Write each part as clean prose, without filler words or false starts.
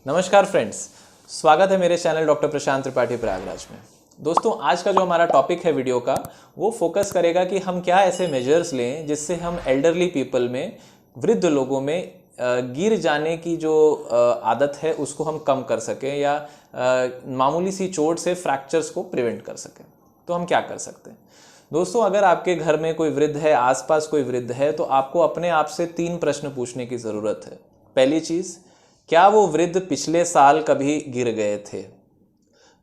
नमस्कार फ्रेंड्स, स्वागत है मेरे चैनल डॉक्टर प्रशांत त्रिपाठी प्रयागराज में। दोस्तों, आज का जो हमारा टॉपिक है वीडियो का वो फोकस करेगा कि हम क्या ऐसे मेजर्स लें जिससे हम एल्डरली पीपल में, वृद्ध लोगों में गिर जाने की जो आदत है उसको हम कम कर सकें या मामूली सी चोट से फ्रैक्चर्स को प्रिवेंट कर सकें। तो हम क्या कर सकते हैं दोस्तों? अगर आपके घर में कोई वृद्ध है, आसपास कोई वृद्ध है, तो आपको अपने आप से 3 प्रश्न पूछने की ज़रूरत है। पहली चीज़, क्या वो वृद्ध पिछले साल कभी गिर गए थे?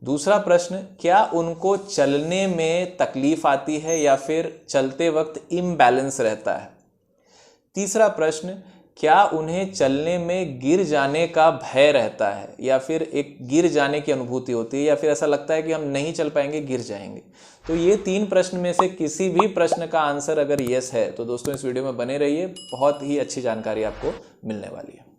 दूसरा प्रश्न, क्या उनको चलने में तकलीफ आती है या फिर चलते वक्त इम्बैलेंस रहता है? तीसरा प्रश्न, क्या उन्हें चलने में गिर जाने का भय रहता है या फिर एक गिर जाने की अनुभूति होती है या फिर ऐसा लगता है कि हम नहीं चल पाएंगे, गिर जाएंगे? तो ये 3 प्रश्न में से किसी भी प्रश्न का आंसर अगर यस है तो दोस्तों इस वीडियो में बने रहिए, बहुत ही अच्छी जानकारी आपको मिलने वाली है।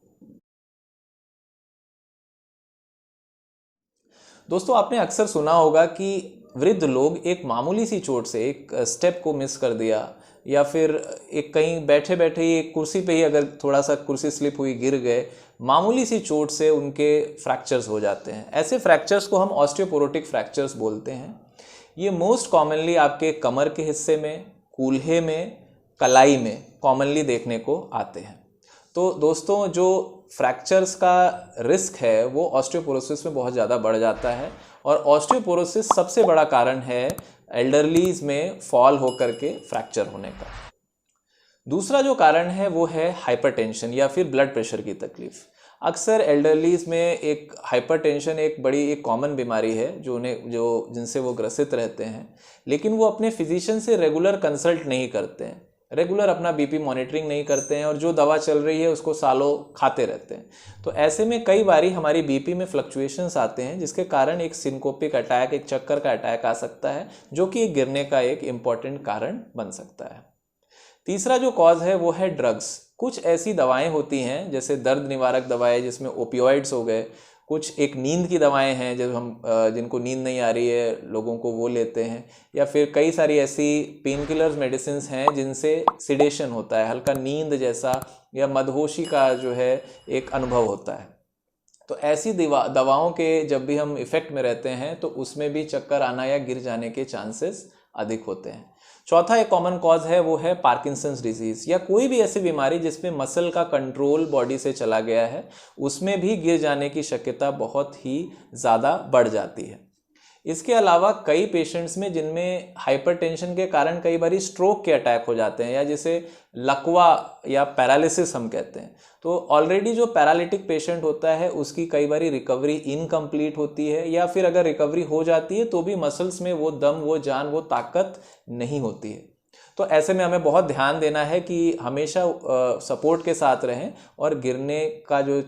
दोस्तों, आपने अक्सर सुना होगा कि वृद्ध लोग एक मामूली सी चोट से, एक स्टेप को मिस कर दिया या फिर एक कहीं बैठे बैठे ही एक कुर्सी पे ही अगर थोड़ा सा कुर्सी स्लिप हुई, गिर गए, मामूली सी चोट से उनके फ्रैक्चर्स हो जाते हैं। ऐसे फ्रैक्चर्स को हम ऑस्टियोपोरोटिक फ्रैक्चर्स बोलते हैं। ये मोस्ट कॉमनली आपके कमर के हिस्से में, कूल्हे में, कलाई में कॉमनली देखने को आते हैं। तो दोस्तों, जो फ्रैक्चर्स का रिस्क है वो ऑस्टियोपोरोसिस में बहुत ज़्यादा बढ़ जाता है और ऑस्टियोपोरोसिस सबसे बड़ा कारण है एल्डरलीज में फॉल होकर के फ्रैक्चर होने का। दूसरा जो कारण है वो है हाइपरटेंशन या फिर ब्लड प्रेशर की तकलीफ। अक्सर एल्डरलीज में एक हाइपरटेंशन एक बड़ी एक कॉमन बीमारी है जिनसे वो ग्रसित रहते हैं, लेकिन वो अपने फिजिशियन से रेगुलर कंसल्ट नहीं करते हैं, रेगुलर अपना बीपी मॉनिटरिंग नहीं करते हैं और जो दवा चल रही है उसको सालों खाते रहते हैं। तो ऐसे में कई बारी हमारी बीपी में फ्लक्चुएशंस आते हैं जिसके कारण एक सिनकोपिक अटैक, एक चक्कर का अटैक आ सकता है, जो कि एक गिरने का एक इम्पॉर्टेंट कारण बन सकता है। तीसरा जो कॉज है वो है ड्रग्स। कुछ ऐसी दवाएं होती हैं जैसे दर्द निवारक दवाएं जिसमें ओपियोइड्स हो गए, कुछ एक नींद की दवाएं हैं जो हम जिनको नींद नहीं आ रही है लोगों को वो लेते हैं, या फिर कई सारी ऐसी पेन किलर्स मेडिसिन हैं जिनसे सिडेशन होता है, हल्का नींद जैसा या मदहोशी का जो है एक अनुभव होता है। तो ऐसी दवाओं के जब भी हम इफेक्ट में रहते हैं तो उसमें भी चक्कर आना या गिर जाने के चांसेस अधिक होते हैं। चौथा एक कॉमन कॉज है वो है पार्किंसंस डिजीज या कोई भी ऐसी बीमारी जिसमें मसल का कंट्रोल बॉडी से चला गया है, उसमें भी गिर जाने की शक्यता बहुत ही ज़्यादा बढ़ जाती है। इसके अलावा कई पेशेंट्स में जिनमें हाइपरटेंशन के कारण कई बार स्ट्रोक के अटैक हो जाते हैं या जिसे लकवा या पैरालिसिस हम कहते हैं। तो ऑलरेडी जो पैरालिटिक पेशेंट होता है उसकी कई बार रिकवरी इनकम्प्लीट होती है या फिर अगर रिकवरी हो जाती है तो भी मसल्स में वो दम, वो जान, वो ताकत नहीं होती है। तो ऐसे में हमें बहुत ध्यान देना है कि हमेशा सपोर्ट के साथ रहें और गिरने का जो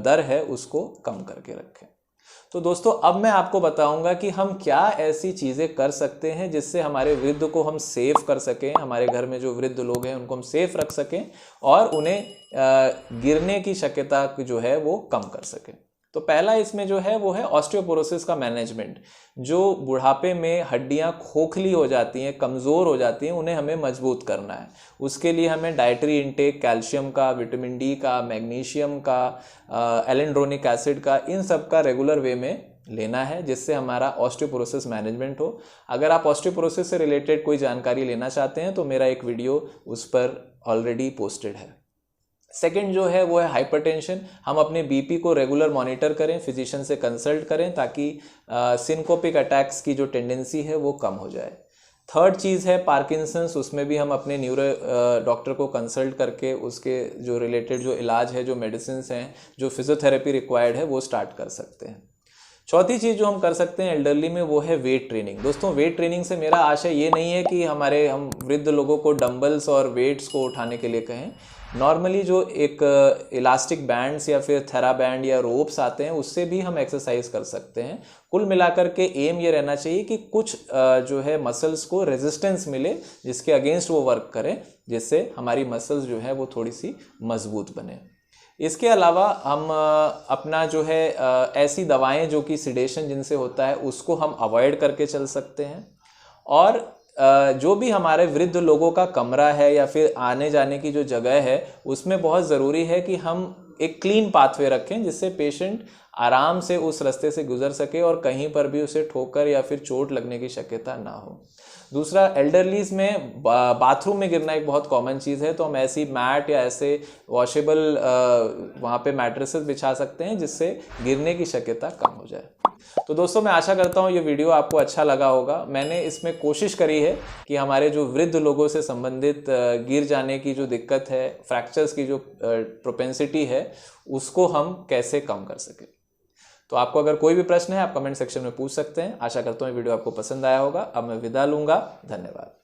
दर है उसको कम करके रखें। तो दोस्तों, अब मैं आपको बताऊंगा कि हम क्या ऐसी चीज़ें कर सकते हैं जिससे हमारे वृद्ध को हम सेफ कर सकें, हमारे घर में जो वृद्ध लोग हैं उनको हम सेफ रख सकें और उन्हें गिरने की शक्यता जो है वो कम कर सकें। तो पहला इसमें जो है वो है ऑस्टियोपोरोसिस का मैनेजमेंट। जो बुढ़ापे में हड्डियां खोखली हो जाती हैं, कमज़ोर हो जाती हैं, उन्हें हमें मजबूत करना है। उसके लिए हमें डाइटरी इंटेक कैल्शियम का, विटामिन डी का, मैग्नीशियम का, एलेंड्रोनिक एसिड का, इन सब का रेगुलर वे में लेना है जिससे हमारा ऑस्टियोपोरोसिस मैनेजमेंट हो। अगर आप ऑस्टियोपोरोसिस से रिलेटेड कोई जानकारी लेना चाहते हैं तो मेरा एक वीडियो उस पर ऑलरेडी पोस्टेड है। सेकंड जो है वो है हाइपरटेंशन। हम अपने बीपी को रेगुलर मॉनिटर करें, फिजिशियन से कंसल्ट करें ताकि सिनकोपिक अटैक्स की जो टेंडेंसी है वो कम हो जाए। थर्ड चीज़ है पार्किंसंस। उसमें भी हम अपने न्यूरो डॉक्टर को कंसल्ट करके उसके जो रिलेटेड जो इलाज है, जो मेडिसिन हैं, जो फिजियोथेरेपी रिक्वायर्ड है वो स्टार्ट कर सकते हैं। चौथी चीज़ जो हम कर सकते हैं एल्डरली में वो है वेट ट्रेनिंग। दोस्तों, वेट ट्रेनिंग से मेरा आशय ये नहीं है कि हम वृद्ध लोगों को डंबल्स और वेट्स को उठाने के लिए कहें। नॉर्मली जो एक इलास्टिक बैंड्स या फिर थेरा बैंड या रोप्स आते हैं उससे भी हम एक्सरसाइज कर सकते हैं। कुल मिलाकर के एम ये रहना चाहिए कि कुछ जो है मसल्स को रेजिस्टेंस मिले जिसके अगेंस्ट वो वर्क करें, जिससे हमारी मसल्स जो है वो थोड़ी सी मजबूत बने। इसके अलावा हम अपना जो है ऐसी दवाएं जो कि सिडेशन जिनसे होता है उसको हम अवॉइड करके चल सकते हैं। और जो भी हमारे वृद्ध लोगों का कमरा है या फिर आने जाने की जो जगह है उसमें बहुत ज़रूरी है कि हम एक क्लीन पाथवे रखें जिससे पेशेंट आराम से उस रास्ते से गुजर सके और कहीं पर भी उसे ठोकर या फिर चोट लगने की शक्यता ना हो। दूसरा, एल्डरलीज में बाथरूम में गिरना एक बहुत कॉमन चीज़ है, तो हम ऐसी मैट या ऐसे वॉशेबल वहाँ पे मैट्रेसेस बिछा सकते हैं जिससे गिरने की शक्यता कम हो जाए। तो दोस्तों, मैं आशा करता हूँ ये वीडियो आपको अच्छा लगा होगा। मैंने इसमें कोशिश करी है कि हमारे जो वृद्ध लोगों से संबंधित गिर जाने की जो दिक्कत है, फ्रैक्चर्स की जो प्रोपेंसिटी है, उसको हम कैसे कम कर सकें। तो आपको अगर कोई भी प्रश्न है आप कमेंट सेक्शन में पूछ सकते हैं। आशा करता हूँ ये वीडियो आपको पसंद आया होगा। अब मैं विदा लूंगा। धन्यवाद।